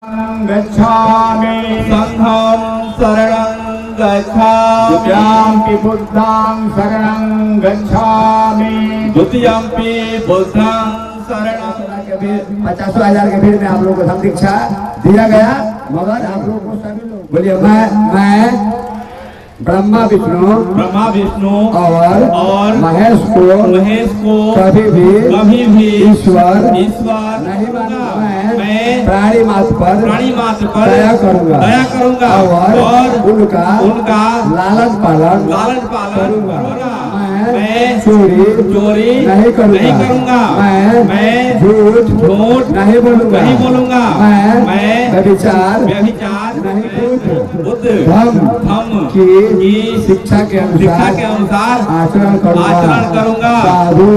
गच्छामि संघं शरणं गच्छामि द्वितीयंपि बुद्धं शरणं गच्छामि द्वितीयंपि बुद्धं शरणं। 50,000 के भीड़ में आप लोगों को धम्म दीक्षा दिया गया, मगर आप लोगों को सभी लोग बोलिए मैं ब्रह्मा विष्णु और महेश को कभी भी ईश्वर नहीं मानूंगा। मैं प्राणी मात्र पर दया करूंगा और उनका लालन पालन करूंगा। मैं चोरी नहीं करूंगा। मैं झूठ नहीं बोलूंगा। मैं व्यभिचार नहीं धर्म की शिक्षा के अनुसार आचरण करूंगा। साधु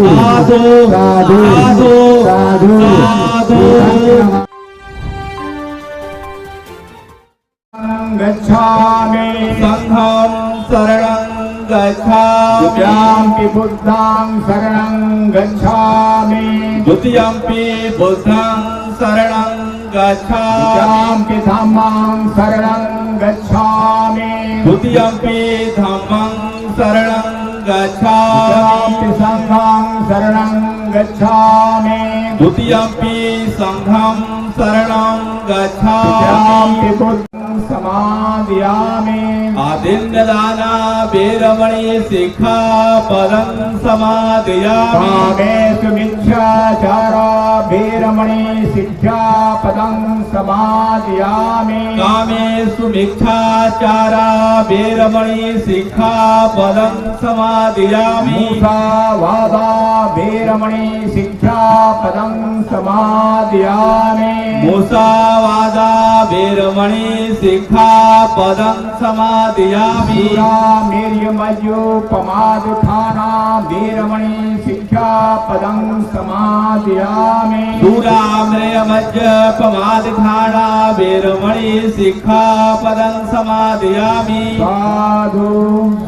गच्छामि संघं शरणं गच्छामि द्वितीयंपि बुद्धं शरणं गच्छामि द्वितीयंपि बुद्धं शरणं गच्छामि द्वितीयंपि धम्मं शरणं गच्छामि द्वितीयंपि धम्मं शरणं गच्छामि द्वितीयंपि संघं शरणं गच्छामि द्वितीयंपि संघं शरणं गच्छामि द्वितीयंपि बुद्धं समादयामि आदिन्यदाना वीरमणि सिक्खापदं समादयामि कामेषु मिथ्याचारा वीरमणि शिक्षापदं समादयामि कामेषु मिथ्याचारा वीरमणि सिक्खापदं समादयामि मूसावादा वीरमणि शिक्षापदं समादयामि मूसावादा वीरमणि सिक्खापदं समादयामि सूरामेर्यमयोपमादुत्थाना वीरमणि शिक्षापदं समादयामि सूराम्रयमज्जपमादखाना वीरमणि सिक्खापदं समादयामि साधु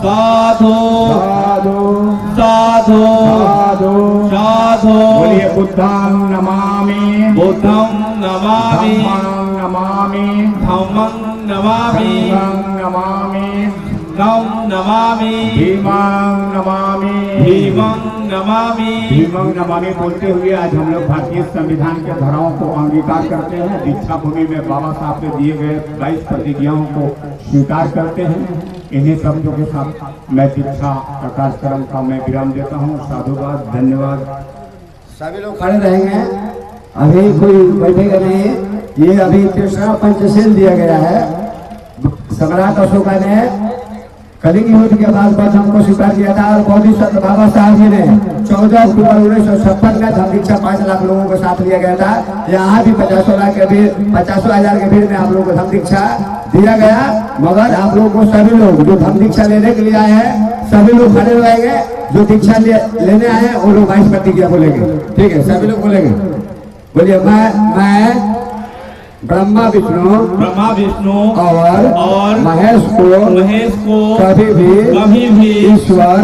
साधु साधु साधु साधु साधु बोलिए बुद्धं नमामि बुद्धं नमामि धम्मं नमामि धम्मं नमामि संघं नमामि नं नमामि भीमं नमामि भीमं नमामि भीमं नमामि बोलते हुए आज हम लोग भारतीय संविधान के धाराओं को अंगीकार करते हैं। दीक्षा भूमि में बाबा साहब के दिए गए 22 प्रतिज्ञाओं को स्वीकार करते हैं। इन्हीं शब्दों के साथ मैं दीक्षा प्रकाश क्रम का मैं विराम देता हूँ। साधुवाद, धन्यवाद। सभी लोग खड़े रहेंगे, अभी कोई बैठेगा नहीं। ये अभी तीसरा पंचशील दिया गया है। सम्राट अशोका ने कलिंग युद्ध के बाद हमको स्वीकार किया था और बोधिसत्व बाबा साहब जी ने 14 अक्टूबर 1956 में धम्म दीक्षा 5 लाख लोगों को साथ लिया गया था। यहाँ भी 50,000 के भीड़ में आप लोगों को धम्म दीक्षा दिया गया, मगर आप लोगों को सभी लोग जो धम्म दीक्षा लेने के लिए आए हैं सभी लोग खड़े रहेंगे। जो दीक्षा लेने आए हैं वो लोग 22 प्रतिज्ञा बोलेंगे, ठीक है? सभी लोग बोलेंगे। बोलिए मैं ब्रह्मा विष्णु और महेश को कभी भी ईश्वर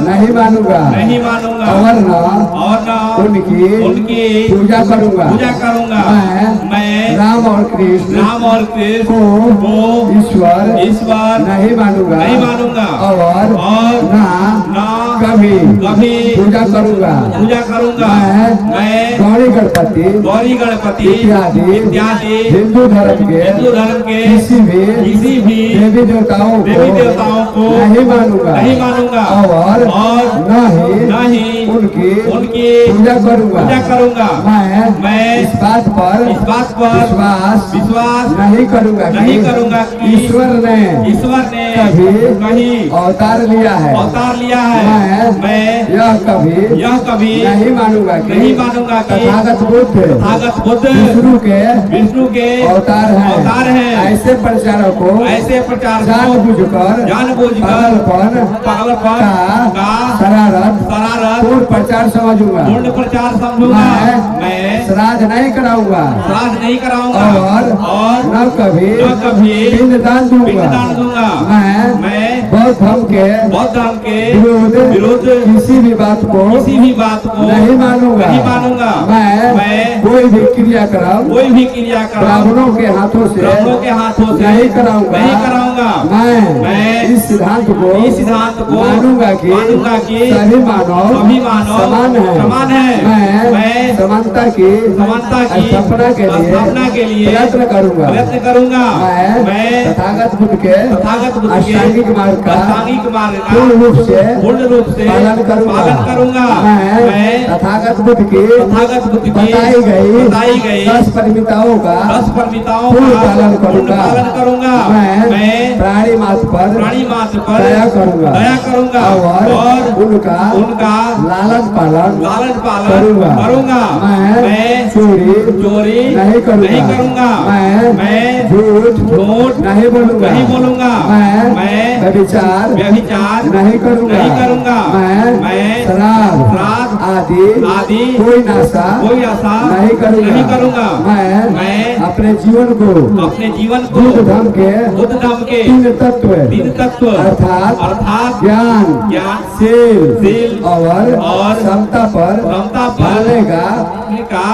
नहीं मानूंगा और न उनकी पूजा करूंगा। मैं राम और कृष्ण को ईश्वर नहीं मानूंगा और न कभी पूजा करूंगा। मैं गौरी गणपति इत्यादि हिंदू धर्म के किसी भी देवी देवताओं को नहीं मानूंगा और न ही उनकी पूजा करूंगा। मैं इस बात पर विश्वास नहीं करूंगा कि ईश्वर ने कभी अवतार लिया है। मैं यह कभी नहीं मानूंगा कि तथागत बुद्ध विष्णु के अवतार है। ऐसे प्रचारों को जानबूझकर पागलपन का शरारत पूर्ण प्रचार समझूंगा। मैं श्राद्ध नहीं कराऊंगा और न कभी पिंडदान दूंगा। मैं बौद्ध धर्म के विरुद्ध किसी भी बात को नहीं मानूंगा। मैं कोई भी क्रियाक्रम ब्राह्मणों के हाथों से नहीं कराऊंगा। मैं इस सिद्धांत को मानूंगा कि सभी मानव समान है। मैं समानता की स्थापना के लिए प्रयत्न करूंगा। मैं तथागत बुद्ध के अष्टांगिक मार्ग का पूर्ण रूप से पालन करूंगा। मैं तथागत बुद्ध की बताई गई 10 परिमिताओं का पूर्ण पालन करूंगा। मैं प्राणी मात्र पर दया करूंगा और उनका लालन पालन करूंगा। मैं चोरी नहीं करूंगा। मैं झूठ नहीं बोलूंगा। मैं व्यभिचार नहीं करूंगा। मैं शराब आदि कोई नशा नहीं करूंगा। मैं अपने जीवन को बुद्ध धर्म के 3 तत्व अर्थात ज्ञान, शील और समता पर ढालने का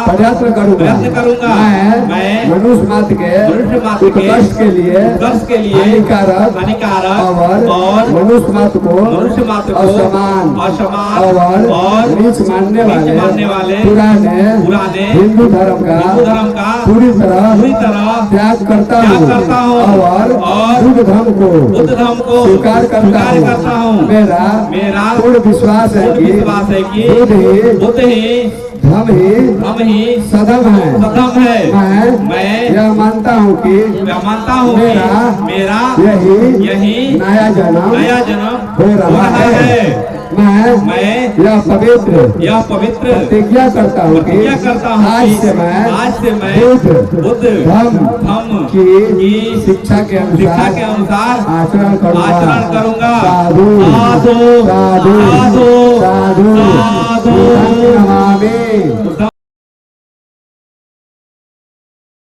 प्रयत्न करूंगा। मैं मनुष्य मात्र के उत्कर्ष के लिए हानिकारक और मनुष्य मात्र को असमान और नीच मानने वाले पुराने हिंदू धर्म का पूरी तरह त्याग करता हूँ और बुद्ध धर्म को स्वीकार करता हूँ। मेरा पूर्ण विश्वास है कि बुद्ध ही धर्म ही सदम है। मैं यह मानता हूँ कि मेरा यही नया जन्म हो रहा है। मैं यह पवित्र प्रतिज्ञा करता हूँ कि आज से मैं बुद्ध धर्म की शिक्षा के अनुसार आचरण करूंगा। साधु नमामि।